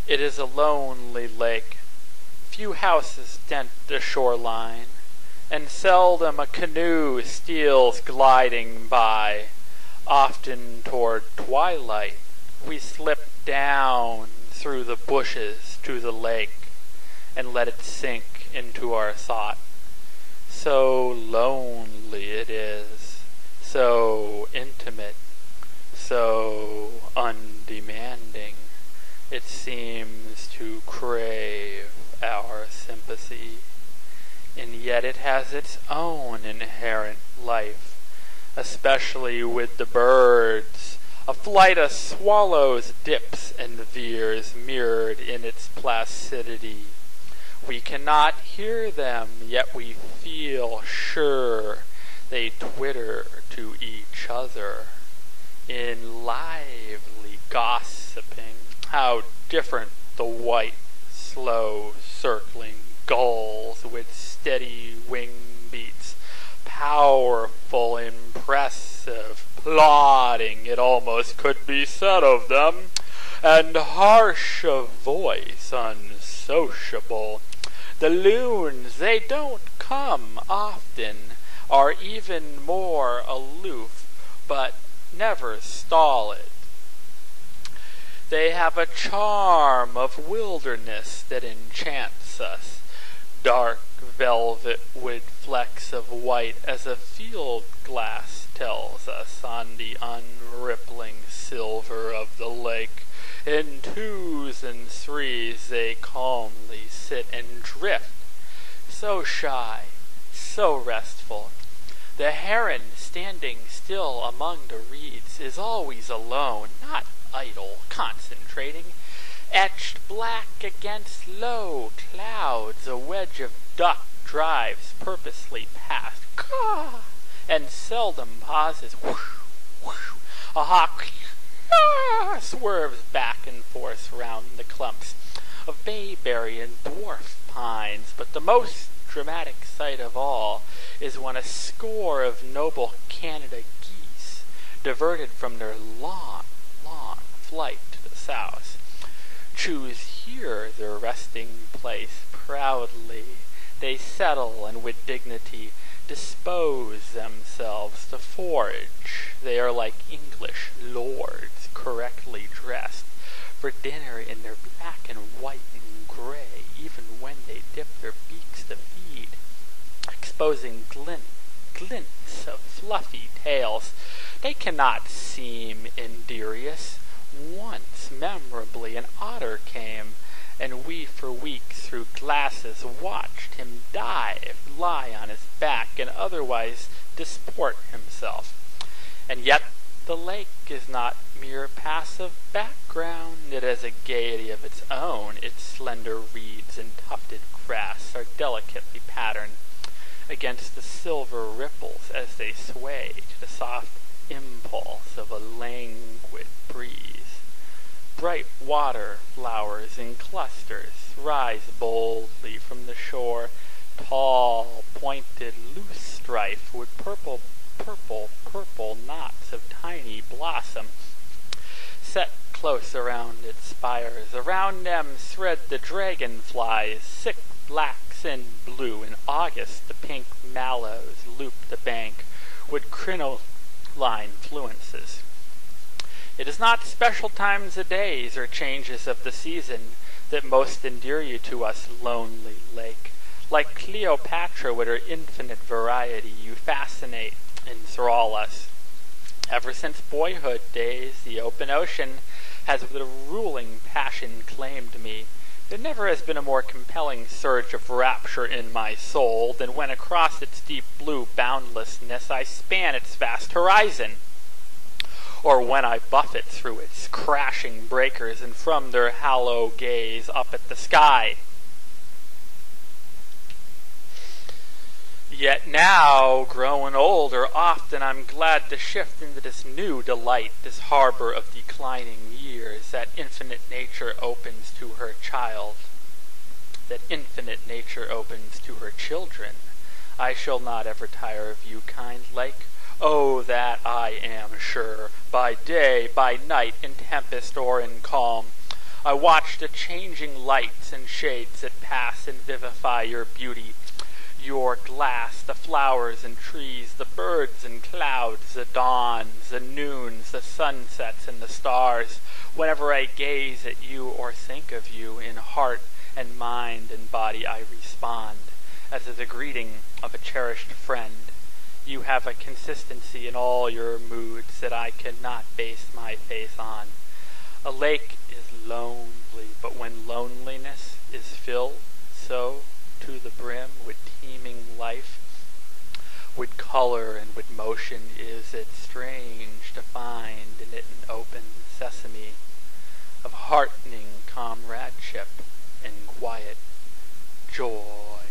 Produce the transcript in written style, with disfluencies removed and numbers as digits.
It is a lonely lake. Few houses dent the shoreline, and seldom a canoe steals gliding by. Often toward twilight we slip down through the bushes to the lake, and let it sink into our thought. So lonely it is, so intimate, so undemanding. It seems to crave our sympathy, and yet it has its own inherent life, especially with the birds. A flight of swallows dips and veers, mirrored in its placidity. We cannot hear them, yet we feel sure they twitter to each other in lively gossiping. How different the white, slow, circling gulls with steady wing beats, powerful, impressive, plodding, it almost could be said of them, and harsh of voice, unsociable. The loons, they don't come often, are even more aloof, but never stolid. They have a charm of wilderness that enchants us, dark velvet with flecks of white, as a field glass tells us on the unrippling silver of the lake. In twos and threes they calmly sit and drift, so shy, so restful. The heron, standing still among the reeds, is always alone, not idle, concentrating. Etched black against low clouds, a wedge of duck drives purposely past, caw, and seldom pauses. Whoosh, whoosh. A hawk swerves back and forth round the clumps of bayberry and dwarf pines, but the most dramatic sight of all is when a score of noble Canada geese, diverted from their long flight to the south, choose here their resting place. Proudly they settle, and with dignity dispose themselves to forage. They are like English lords, correctly dressed for dinner in their black and white and gray, even when they dip their beaks to feed, exposing glints of fluffy tails. They cannot seem indurious. Once, memorably, an otter came, and we for weeks through glasses watched him dive, lie on his back, and otherwise disport himself. And yet the lake is not mere passive background. It has a gaiety of its own. Its slender reeds and tufted grass are delicately patterned against the silver ripples as they sway to the soft impulse of a languid breeze. Bright water flowers in clusters rise boldly from the shore, tall, pointed, loosestrife with purple knots of tiny blossom set close around its spires. Around them thread the dragonflies, thick blacks and blue. In August the pink mallows loop the bank with crinoline fluences. It is not special times of days or changes of the season that most endear you to us, lonely lake. Like Cleopatra with her infinite variety, you fascinate, enthrall us. Ever since boyhood days, the open ocean has with a ruling passion claimed me. There never has been a more compelling surge of rapture in my soul than when across its deep blue boundlessness I span its vast horizon, or when I buffet through its crashing breakers and from their hollow gaze up at the sky. Yet now, growing older, often I'm glad to shift into this new delight, this harbor of declining years, that infinite nature opens to her child, that infinite nature opens to her children. I shall not ever tire of you, kind lake. Oh, that I am sure, by day, by night, in tempest or in calm. I watch the changing lights and shades that pass and vivify your beauty, your glass, the flowers and trees, the birds and clouds, the dawns, the noons, the sunsets, and the stars. Whenever I gaze at you or think of you, in heart and mind and body I respond, as to the greeting of a cherished friend. You have a consistency in all your moods that I cannot base my faith on. A lake is lonely, but when loneliness is filled so to the brim with teeming life, with color and with motion, is it strange to find in it an open sesame of heartening comradeship and quiet joy.